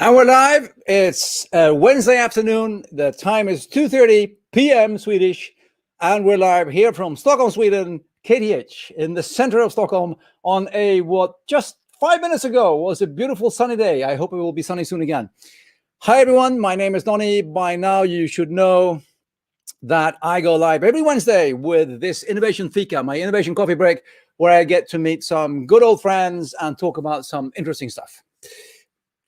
And we're live. It's Wednesday afternoon. The time is 2:30 p.m. Swedish. And we're live here from Stockholm, Sweden, KTH, in the center of Stockholm on what just 5 minutes ago was a beautiful sunny day. I hope it will be sunny soon again. Hi, everyone. My name is Donny. By now, you should know that I go live every Wednesday with this Innovation Fika, my innovation coffee break, where I get to meet some good old friends and talk about some interesting stuff.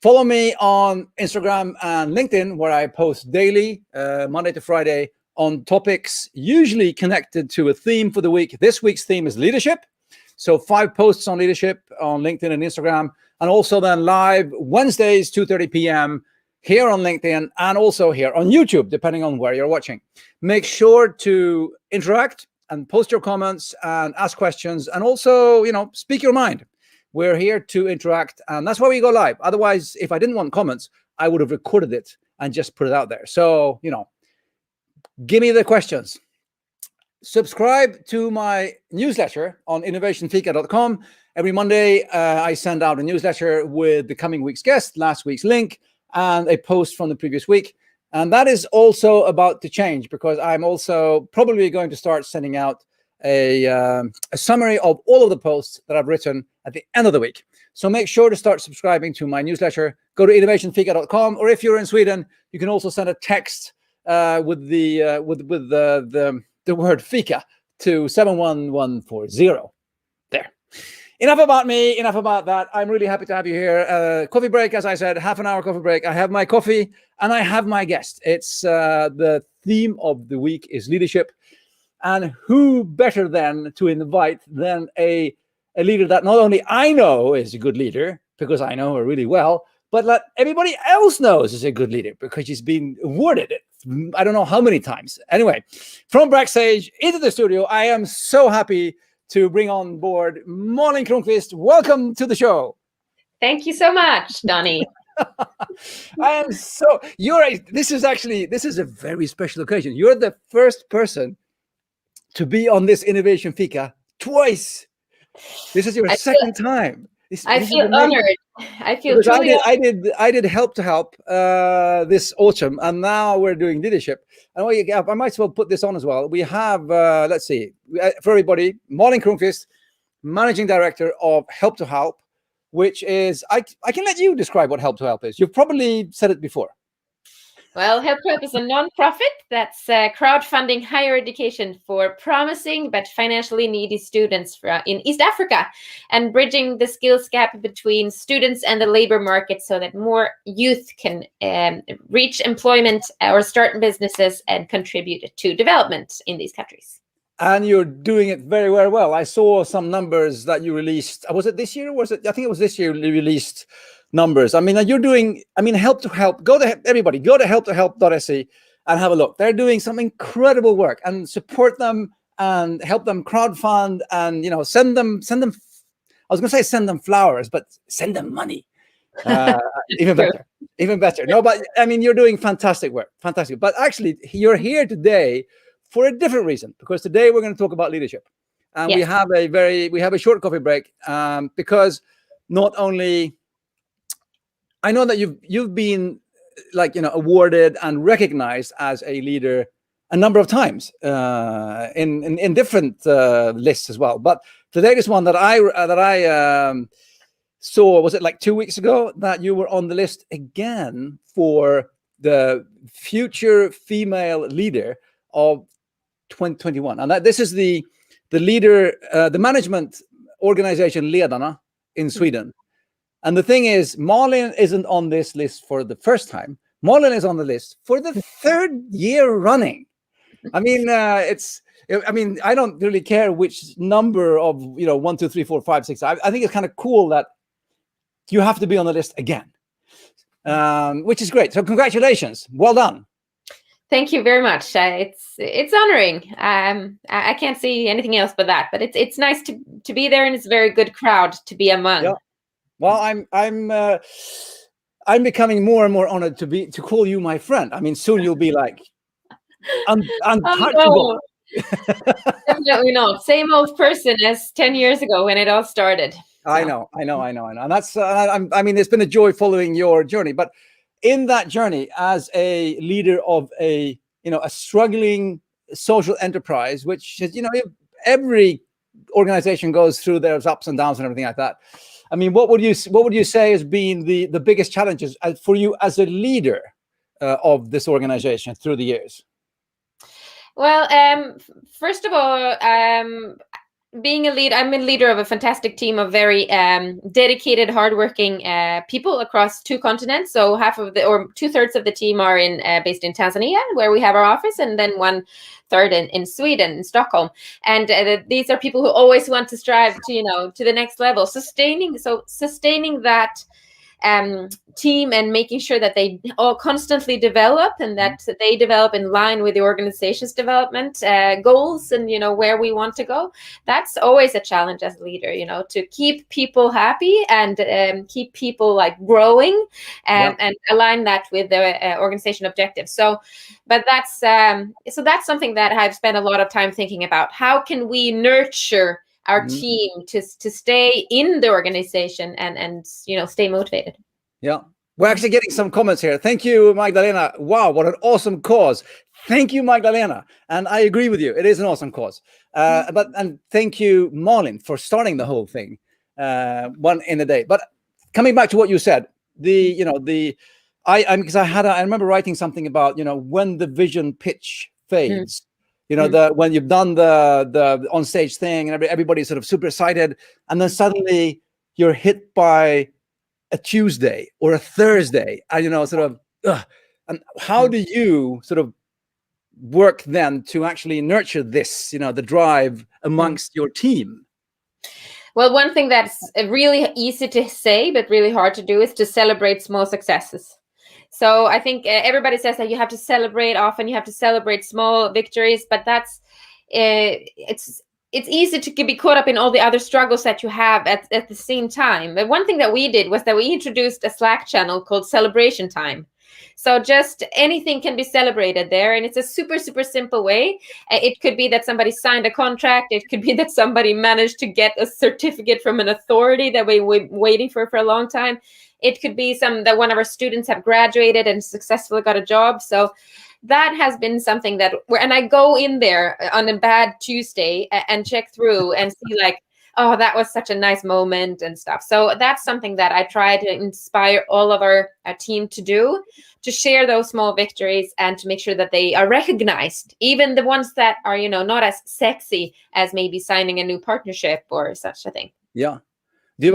Follow me on Instagram and LinkedIn, where I post daily, Monday to Friday, on topics usually connected to a theme for the week. This week's theme is leadership. So 5 posts on leadership on LinkedIn and Instagram, and also then live Wednesdays, 2:30 p.m. here on LinkedIn and also here on YouTube, depending on where you're watching. Make sure to interact and post your comments and ask questions, and also, speak your mind. We're here to interact, and that's why we go live. Otherwise, if I didn't want comments, I would have recorded it and just put it out there. So, give me the questions. Subscribe to my newsletter on innovationfika.com. Every Monday, I send out a newsletter with the coming week's guest, last week's link, and a post from the previous week. And that is also about to change, because I'm also probably going to start sending out a summary of all of the posts that I've written at the end of the week. So make sure to start subscribing to my newsletter. Go to innovationfika.com, or if you're in Sweden, you can also send a text with the word Fika to 71140. There. Enough about me, enough about that. I'm really happy to have you here. Coffee break, as I said, half an hour coffee break. I have my coffee and I have my guest. It's the theme of the week is leadership. And who better than to invite than a leader that not only I know is a good leader, because I know her really well, but that everybody else knows is a good leader, because she's been awarded it. I don't know how many times. Anyway, from backstage into the studio, I am so happy to bring on board Malin Cronqvist. Welcome to the show. Thank you so much, Donny. This is a very special occasion. You're the first person to be on this Innovation Fika twice. This is your second time. I feel honored. I feel truly honored. I did Help to Help this autumn, and now we're doing leadership. And I might as well put this on as well. We have, let's see, for everybody, Malin Cronqvist, Managing Director of Help to Help, which is, I can let you describe what Help to Help is. You've probably said it before. Well, Help to Help is a non-profit that's crowdfunding higher education for promising but financially needy students in East Africa, and bridging the skills gap between students and the labor market so that more youth can reach employment or start businesses and contribute to development in these countries. And you're doing it very, very well. I saw some numbers that you released. Was it this year? I think it was this year you released numbers. I mean, you're doing, Help to Help. Everybody, go to helptohelp.se and have a look. They're doing some incredible work, and support them and help them crowdfund, and, send them, I was going to say send them flowers, but send them money. Even better. No, but you're doing fantastic work. Fantastic. But actually, you're here today for a different reason, because today we're going to talk about leadership. And yes, we have a short coffee break, because not only I know that you've been awarded and recognized as a leader a number of times in different lists as well. But the latest one that I saw, was it like 2 weeks ago, that you were on the list again for the future female leader of 2021, and this is the leader, the management organization Ledarna in Sweden. And the thing is, Malin isn't on this list for the first time. Malin is on the list for the 3rd year running. I don't really care which number of 1, 2, 3, 4, 5, 6. I think it's kind of cool that you have to be on the list again, which is great. So congratulations, well done. Thank you very much. It's honoring. I can't see anything else but that. But it's nice to be there, and it's a very good crowd to be among. Yeah. Well, I'm becoming more and more honored to call you my friend. Soon you'll be like untouchable. Definitely not. Same old person as 10 years ago when it all started. I know. And that's, I mean, it's been a joy following your journey, but in that journey as a leader of a, a struggling social enterprise, which is, every organization goes through their ups and downs and everything like that. I mean, what would you say has been the biggest challenges for you as a leader of this organization through the years? Well, first of all, being a lead, I'm a leader of a fantastic team of very dedicated, hardworking people across 2 continents. So half of or 2/3 of the team are based in Tanzania, where we have our office, and then 1/3 in Sweden, in Stockholm. And these are people who always want to strive to, to the next level, sustaining that team and making sure that they all constantly develop and that they develop in line with the organization's development goals and where we want to go. That's always a challenge as a leader, to keep people happy and keep people like growing and align that with the organization objectives. But that's something that I've spent a lot of time thinking about. How can we nurture our team to stay in the organization and stay motivated? Yeah, we're actually getting some comments here. Thank you, Magdalena. Wow, what an awesome cause. Thank you, Magdalena. And I agree with you. It is an awesome cause. And thank you, Malin, for starting the whole thing one in a day. But coming back to what you said, because I remember writing something about when the vision pitch fades. When you've done the on stage thing and everybody's sort of super excited, and then suddenly you're hit by a Tuesday or a Thursday, and and how do you sort of work then to actually nurture this, the drive amongst your team? Well, one thing that's really easy to say but really hard to do is to celebrate small successes. So I think everybody says that you have to celebrate often, you have to celebrate small victories, but that's it's easy to be caught up in all the other struggles that you have at the same time. But one thing that we did was that we introduced a Slack channel called Celebration Time. So just anything can be celebrated there. And it's a super, super simple way. It could be that somebody signed a contract. It could be that somebody managed to get a certificate from an authority that we were waiting for a long time. It could be that one of our students have graduated and successfully got a job. So that has been something and I go in there on a bad Tuesday and check through and see like, oh, that was such a nice moment and stuff. So that's something that I try to inspire all of our team to do, to share those small victories and to make sure that they are recognized, even the ones that are, not as sexy as maybe signing a new partnership or such a thing. Yeah. Do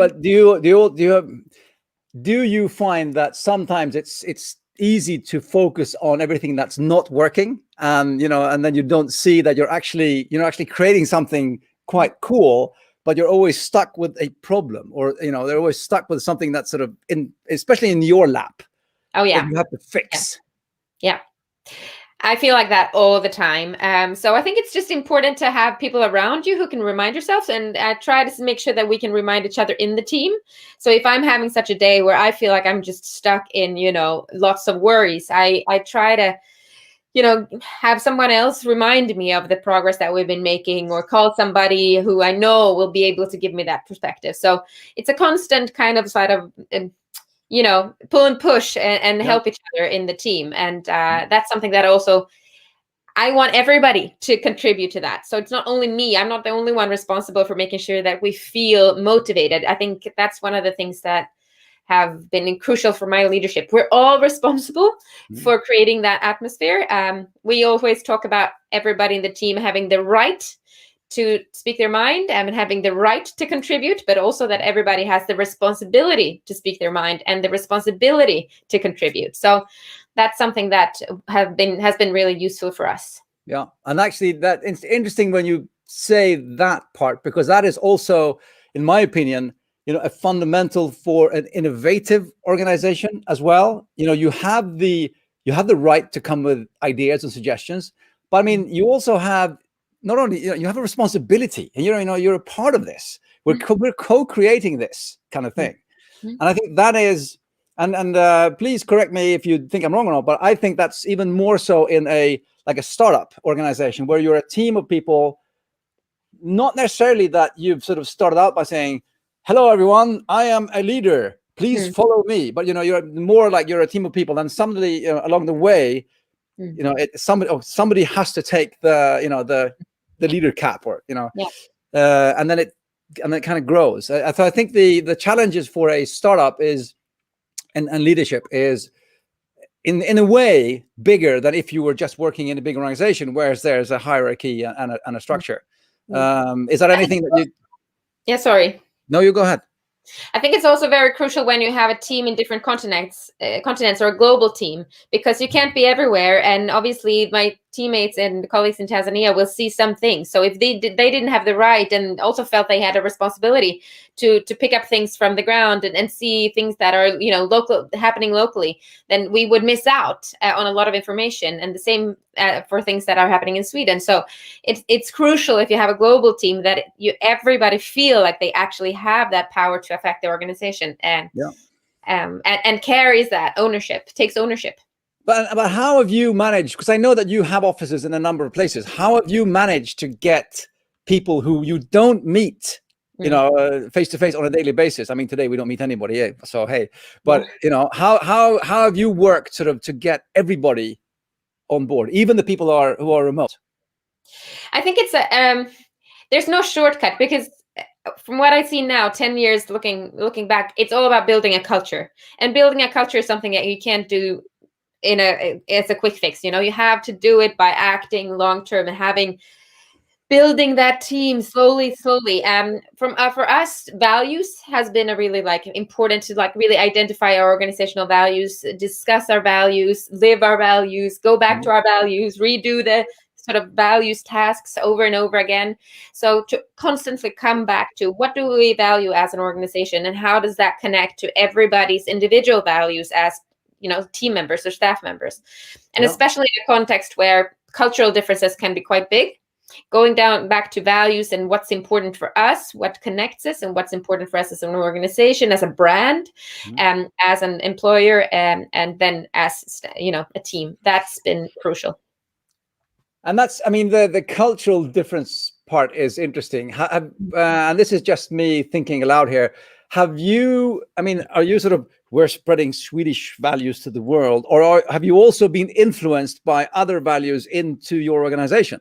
you find that sometimes it's easy to focus on everything that's not working, and then you don't see that you're actually creating something quite cool, but you're always stuck with a problem, or they're always stuck with something that's sort of especially in your lap. Oh yeah, that you have to fix. Yeah. I feel like that all the time. So I think it's just important to have people around you who can remind yourselves, and try to make sure that we can remind each other in the team. So if I'm having such a day where I feel like I'm just stuck in, lots of worries, I try to, have someone else remind me of the progress that we've been making, or call somebody who I know will be able to give me that perspective. So it's a constant kind of sort of pull and push and help each other in the team. And that's something that also I want everybody to contribute to that. So it's not only me. I'm not the only one responsible for making sure that we feel motivated. I think that's one of the things that have been crucial for my leadership. We're all responsible for creating that atmosphere. We always talk about everybody in the team having the right to speak their mind and having the right to contribute, but also that everybody has the responsibility to speak their mind and the responsibility to contribute. So that's something that has been really useful for us. Yeah, and actually that it's interesting when you say that part, because that is also, in my opinion, a fundamental for an innovative organization as well. You have the right to come with ideas and suggestions, but I mean, you also have not only, you have a responsibility, and you're a part of this. We're co-creating this kind of thing, and I think that is, and please correct me if you think I'm wrong or not, but I think that's even more so in a startup organization where you're a team of people, not necessarily that you've sort of started out by saying, hello everyone, I am a leader, please Mm. follow me. But you're more like you're a team of people, and somebody along the way, somebody has to take the leader cap, or and then it kind of grows. So I think the challenges for a startup is and leadership is in a way bigger than if you were just working in a big organization, whereas there's a hierarchy and a structure. Is that anything that you? Yeah, sorry. No, you go ahead. I think it's also very crucial when you have a team in different continents or a global team, because you can't be everywhere. And obviously, my teammates and colleagues in Tanzania will see some things. So if they didn't have the right and also felt they had a responsibility to pick up things from the ground and see things that are happening locally, then we would miss out on a lot of information. And the same for things that are happening in Sweden. So it's crucial if you have a global team that everybody feel like they actually have that power to affect the organization and carries that ownership, takes ownership. But how have you managed, because I know that you have offices in a number of places, how have you managed to get people who you don't meet, face to face on a daily basis? I mean, today we don't meet anybody, so hey, but how have you worked sort of to get everybody on board, even the people who are remote? I think it's there's no shortcut, because from what I see now, 10 years looking back, it's all about building a culture, and building a culture is something that you can't do it's a quick fix. You have to do it by acting long term and building that team slowly. For us, values has been a really important to really identify our organizational values, discuss our values, live our values, go back to our values, redo the sort of values tasks over and over again. So to constantly come back to what do we value as an organization, and how does that connect to everybody's individual values as team members or staff members. And especially in a context where cultural differences can be quite big, going back to values and what's important for us, what connects us, and what's important for us as an organization, as a brand, as an employer, and then as a team. That's been crucial. And that's, I mean, the cultural difference part is interesting. And this is just me thinking aloud here. Are you sort of, we're spreading Swedish values to the world, or have you also been influenced by other values into your organization?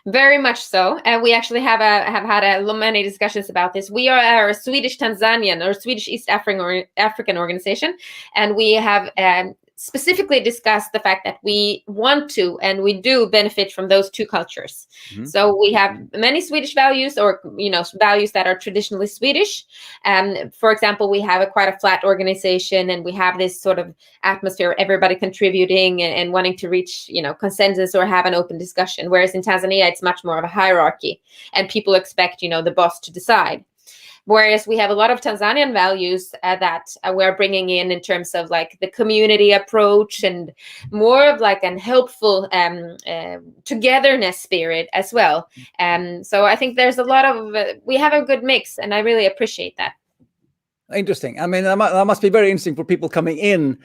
Very much so. And we actually have had many discussions about this. We are a Swedish Tanzanian or Swedish East African organization, and we have specifically discussed the fact that we want to and we do benefit from those two cultures. So we have many Swedish values, or values that are traditionally Swedish. For example, we have quite a flat organization, and we have this sort of atmosphere, everybody contributing and wanting to reach consensus or have an open discussion. Whereas in Tanzania, it's much more of a hierarchy, and people expect the boss to decide. Whereas we have a lot of Tanzanian values that we're bringing in terms of the community approach and more of an helpful togetherness spirit as well. So I think there's a lot of, we have a good mix, and I really appreciate that. Interesting. I mean, that must be very interesting for people coming in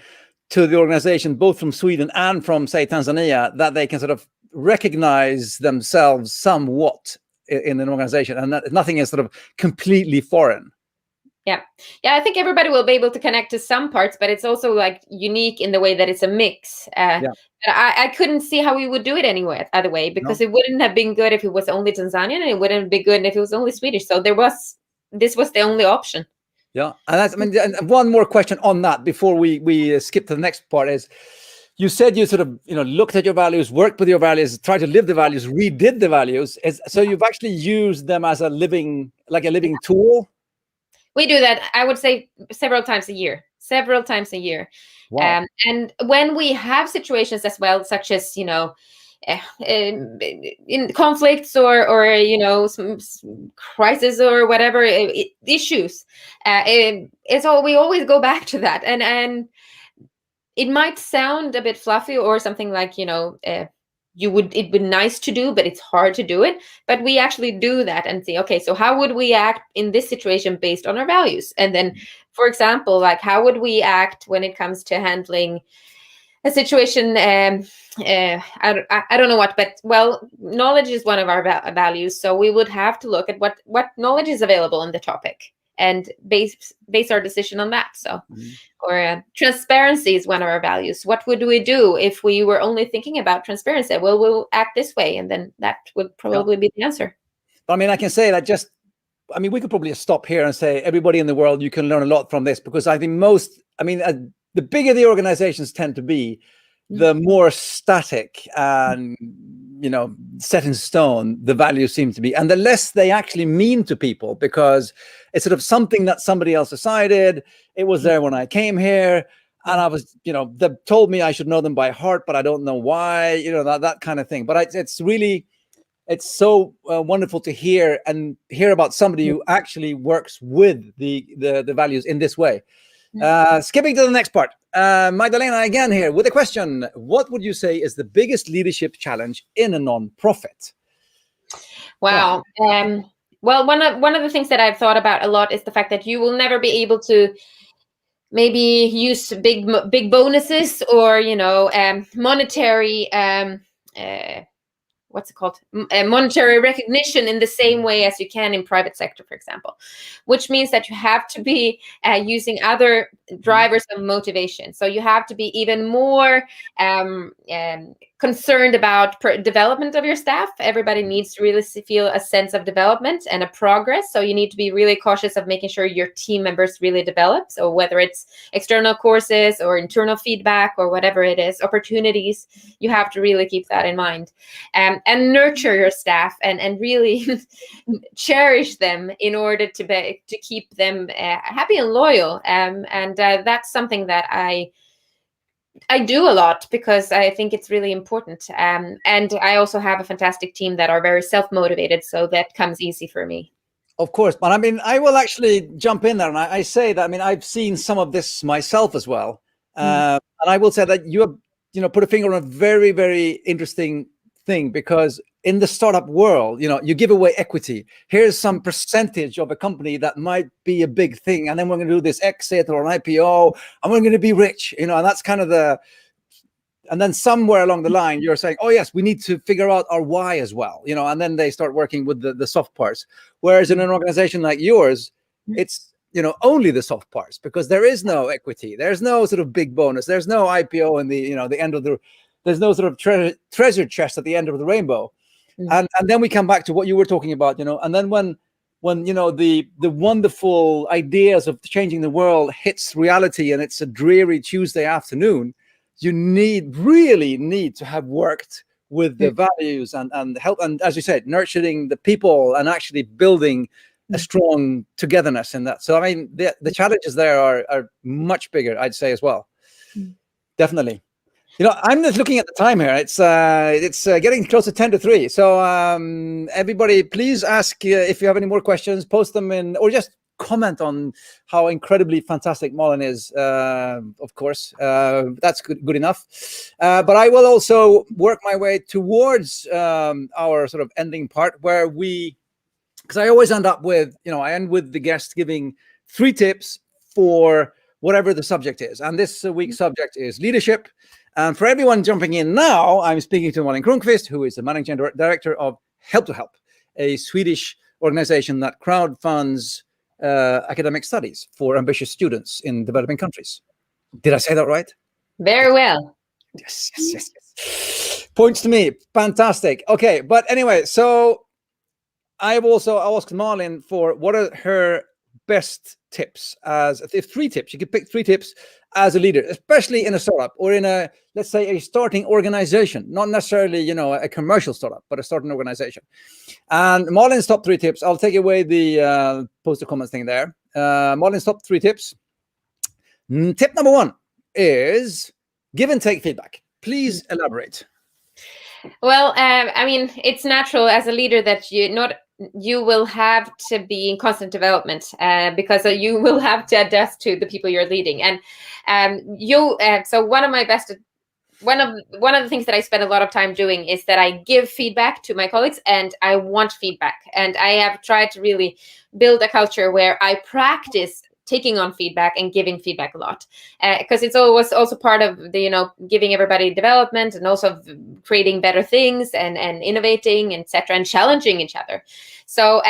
to the organization, both from Sweden and from, say, Tanzania, that they can sort of recognize themselves somewhat in an organization, and that nothing is sort of completely foreign. Yeah, I think everybody will be able to connect to some parts, but it's also unique in the way that it's a mix. I couldn't see how we would do it anywhere other way, because it wouldn't have been good if it was only Tanzanian, and it wouldn't be good if it was only Swedish. So this was the only option. Yeah, and and one more question on that before we skip to the next part is, you said you sort of looked at your values, worked with your values, tried to live the values, redid the values. So you've actually used them as a living tool. We do that, I would say, several times a year. Wow. And when we have situations as well, such as in conflicts or some crisis or whatever issues, we always go back to that, and it might sound a bit fluffy or something it'd be nice to do, but it's hard to do it. But we actually do that and say, okay, so how would we act in this situation based on our values? And then, for example, how would we act when it comes to handling a situation? I don't know what, but knowledge is one of our values. So we would have to look at what knowledge is available on the topic. and base our decision on that. So, or transparency is one of our values. What would we do if we were only thinking about transparency? Well, we'll act this way, and then that would probably be the answer. I mean, I can say that we could probably stop here and say, everybody in the world, you can learn a lot from this, because I think the bigger the organizations tend to be, the more static and, set in stone the values seem to be, and the less they actually mean to people, because it's sort of something that somebody else decided. It was there when I came here, and I was, they told me I should know them by heart, but I don't know why, that kind of thing. But it's so wonderful to hear about somebody who actually works with the values in this way. Skipping to the next part, Magdalena again here with a question. What would you say is the biggest leadership challenge in a non-profit? Wow. Well, one of the things that I've thought about a lot is the fact that you will never be able to maybe use big bonuses or monetary what's it called? Monetary recognition in the same way as you can in private sector, for example, which means that you have to be using other drivers of motivation. So you have to be even more concerned about development of your staff. Everybody needs to really feel a sense of development and a progress. So you need to be really cautious of making sure your team members really develop. So whether it's external courses or internal feedback or whatever it is, opportunities, you have to really keep that in mind. And nurture your staff and really cherish them in order to keep them happy and loyal. And that's something that I do a lot, because I think it's really important. And I also have a fantastic team that are very self-motivated, so that comes easy for me. Of course, but I will actually jump in there, and I say that I've seen some of this myself as well, and I will say that you have put a finger on a very, very interesting thing, because in the startup world, you give away equity. Here's some percentage of a company that might be a big thing, and then we're going to do this exit or an IPO, and we're going to be rich, and that's kind of and then somewhere along the line, you're saying, oh yes, we need to figure out our why as well, and then they start working with the soft parts. Whereas in an organization like yours, it's only the soft parts, because there is no equity, there's no sort of big bonus, there's no IPO in the end of there's no sort of treasure chest at the end of the rainbow. And then we come back to what you were talking about, and then when the wonderful ideas of changing the world hits reality, and it's a dreary Tuesday afternoon, you really need to have worked with the values and help, and as you said, nurturing the people and actually building a strong togetherness in that. So the challenges there are much bigger, I'd say, as well. Definitely. I'm just looking at the time here. It's getting close to 2:50. So everybody, please ask if you have any more questions, post them in, or just comment on how incredibly fantastic Malin is. Of course, that's good enough. But I will also work my way towards our sort of ending part, where because I always end up with, I end with the guest giving 3 tips for whatever the subject is. And this week's subject is leadership. And for everyone jumping in now, I'm speaking to Malin Cronqvist, who is the managing director of Help to Help, a Swedish organization that crowdfunds academic studies for ambitious students in developing countries. Did I say that right? Very well. Yes. Points to me. Fantastic. Okay, but anyway, so I've also asked Malin for what are her best tips, if 3 tips. You could pick 3 tips as a leader, especially in a startup or in let's say a starting organization, not necessarily, a commercial startup, but a starting organization. And Malin's top 3 tips, I'll take away the post a comments thing there. Malin's top 3 tips. Tip number 1 is give and take feedback. Please elaborate. Well, it's natural as a leader that you will have to be in constant development, because you will have to adjust to the people you're leading. And so one of the things that I spend a lot of time doing is that I give feedback to my colleagues, and I want feedback. And I have tried to really build a culture where I practice taking on feedback and giving feedback a lot, because it's always also part of the giving everybody development and also creating better things and innovating, etc., and challenging each other. So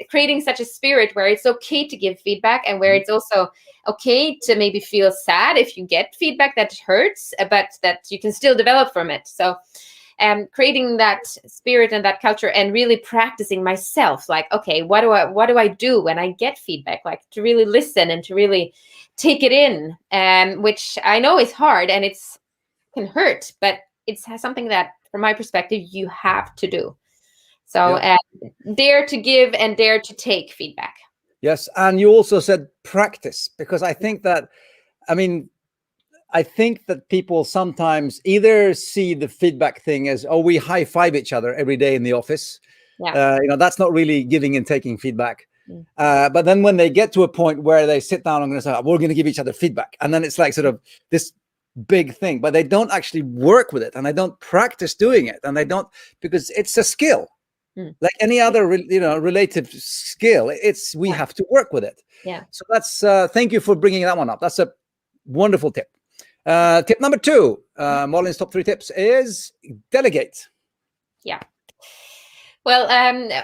creating such a spirit where it's okay to give feedback, and where it's also okay to maybe feel sad if you get feedback that hurts, but that you can still develop from it. So creating that spirit and that culture, and really practicing myself, like, okay, what do I do when I get feedback? Like, to really listen and to really take it in, which I know is hard and can hurt, but it's something that, from my perspective, you have to do. So dare to give and dare to take feedback. Yes, and you also said practice, because I think that, I think that people sometimes either see the feedback thing as, oh, we high five each other every day in the office. That's not really giving and taking feedback. But then when they get to a point where they sit down and say, we're going to give each other feedback, and then it's like sort of this big thing, but they don't actually work with it, and they don't practice doing it, and they don't, because it's a skill. Like any other relative skill, we have to work with it. So that's thank you for bringing that one up. That's a wonderful tip. Tip number 2, Malin's top 3 tips, is delegate. Well,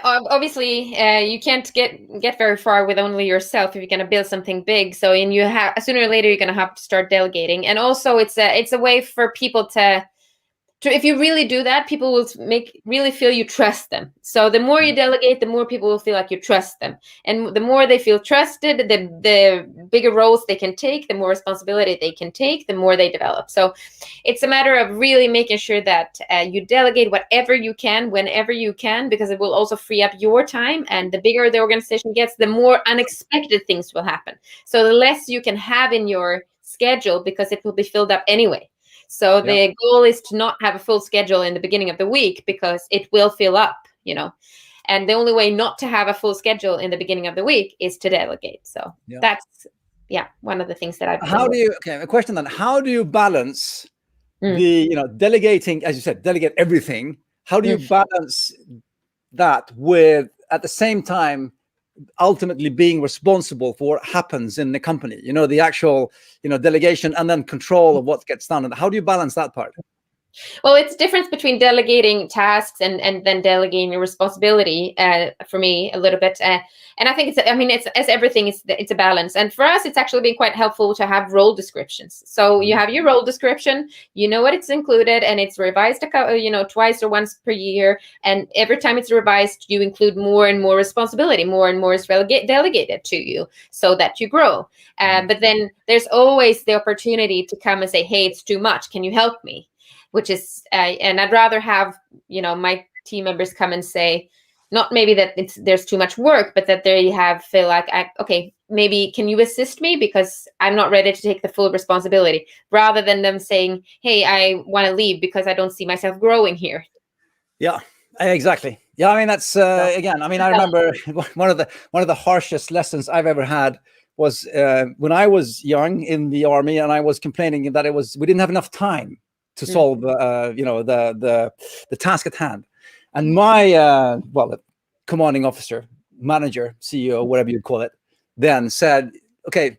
obviously, you can't get very far with only yourself if you're going to build something big. So, sooner or later, you're going to have to start delegating. And also, it's a way for people to if you really do that, people will really feel you trust them. So the more you delegate, the more people will feel like you trust them. And the more they feel trusted, the bigger roles they can take, the more responsibility they can take, the more they develop. So it's a matter of really making sure that you delegate whatever you can, whenever you can, because it will also free up your time. And the bigger the organization gets, the more unexpected things will happen. So the less you can have in your schedule, because it will be filled up anyway. So the goal is to not have a full schedule in the beginning of the week, because it will fill up, and the only way not to have a full schedule in the beginning of the week is to delegate. So that's one of the things that I've a question then, how do you balance the delegating, as you said, delegate everything? How do you balance that with, at the same time, ultimately being responsible for what happens in the company, the actual delegation and then control of what gets done? And how do you balance that part? Well, it's the difference between delegating tasks and then delegating responsibility, for me, a little bit. And I think it's as everything, it's a balance. And for us, it's actually been quite helpful to have role descriptions. So you have your role description, what it's included, and it's revised twice or once per year. And every time it's revised, you include more and more responsibility, more and more is delegated to you, so that you grow. But then there's always the opportunity to come and say, hey, it's too much. Can you help me? Which is, and I'd rather have, my team members come and say, not maybe that there's too much work, but that they feel like, okay, maybe can you assist me, because I'm not ready to take the full responsibility, rather than them saying, hey, I want to leave because I don't see myself growing here. Yeah, exactly. Yeah, that's again. I remember one of the harshest lessons I've ever had was when I was young in the army, and I was complaining that we didn't have enough time to solve, the task at hand. And my, the commanding officer, manager, CEO, whatever you call it, then said, okay,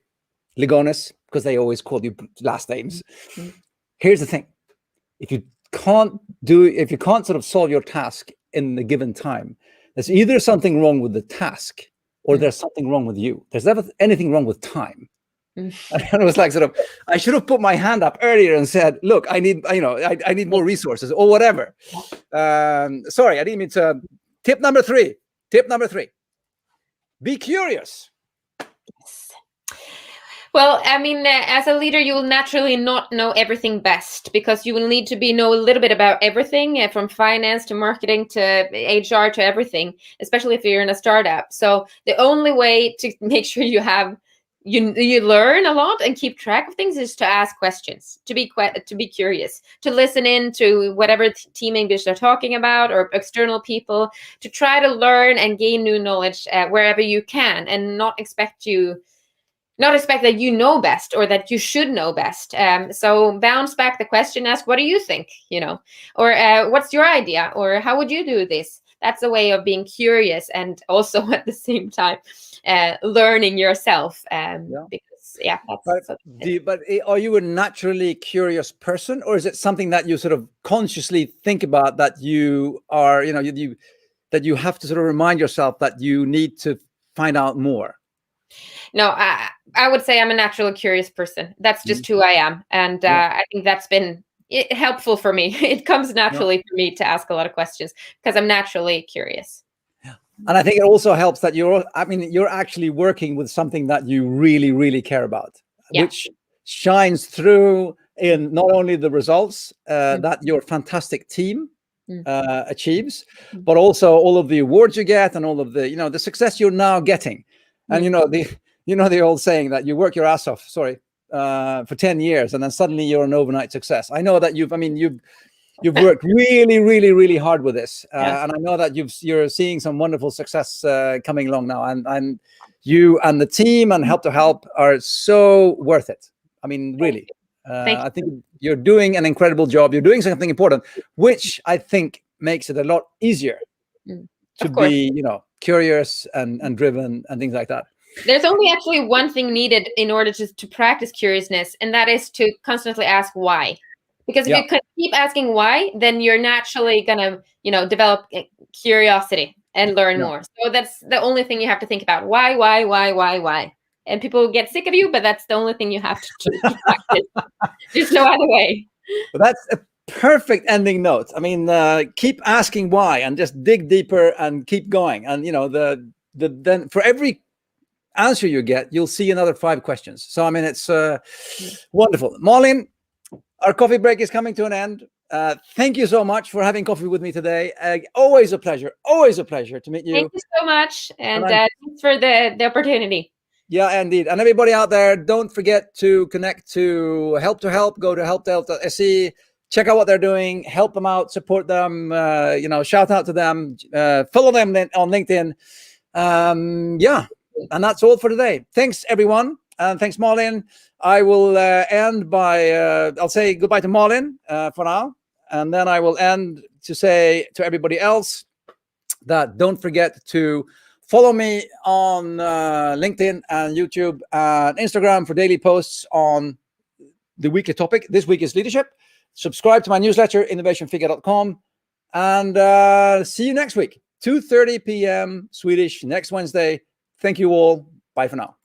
Ligonis, because they always call you last names. Here's the thing. If you can't sort of solve your task in the given time, there's either something wrong with the task or there's something wrong with you. There's never anything wrong with time. And it was like, I should have put my hand up earlier and said, look, I need more resources or whatever. Sorry, I didn't mean to. Tip number 3, be curious. Well, as a leader, you will naturally not know everything best, because you will need to know a little bit about everything, from finance to marketing to HR to everything, especially if you're in a startup. So the only way to make sure you learn a lot and keep track of things is to ask questions, to be curious, to listen in to whatever team members are talking about, or external people, to try to learn and gain new knowledge wherever you can, and not expect that you know best or that you should know best. So bounce back the question, ask, what do you think? Or what's your idea? Or how would you do this? that's a way of being curious and also at the same time learning yourself. Because but are you a naturally curious person, or is it something that you sort of consciously think about, that you are, that you have to sort of remind yourself that you need to find out more? No, I would say I'm a naturally curious person. That's just who I am. And I think that's been helpful for me. It comes naturally for me to ask a lot of questions because I'm naturally curious. And I think it also helps that you're actually working with something that you really, really care about, which shines through in not only the results that your fantastic team achieves, but also all of the awards you get and all of the, the success you're now getting. And the old saying that you work your ass off, for 10 years and then suddenly you're an overnight success. I know that you've worked really, really, really hard with this, and I know that you're seeing some wonderful success coming along now, and you and the team and Help to Help are so worth it. I mean, really, I think you're doing an incredible job. You're doing something important, which I think makes it a lot easier to be, curious and driven and things like that. There's only actually one thing needed in order to practice curiousness, and that is to constantly ask why. Because if you keep asking why, then you're naturally gonna, develop curiosity and learn more. So that's the only thing you have to think about. Why? And people get sick of you, but that's the only thing you have to practice. There's no other way. Well, that's a perfect ending note. I mean, keep asking why and just dig deeper and keep going. And then for every answer you get, you'll see another 5 questions. So I mean, it's wonderful. Malin, our coffee break is coming to an end. Thank you so much for having coffee with me today. Always a pleasure to meet you. Thank you so much, and thanks for the opportunity. Yeah, indeed. And everybody out there, don't forget to connect to Help to Help. Go to helptohelp.se. Check out what they're doing. Help them out. Support them. Shout out to them. Follow them on LinkedIn. And that's all for today. Thanks, everyone. And thanks, Malin. I will end by, I'll say goodbye to Malin for now. And then I will end to say to everybody else that don't forget to follow me on LinkedIn and YouTube and Instagram for daily posts on the weekly topic. This week is leadership. Subscribe to my newsletter, innovationfika.com. And see you next week, 2:30 p.m. Swedish, next Wednesday. Thank you all. Bye for now.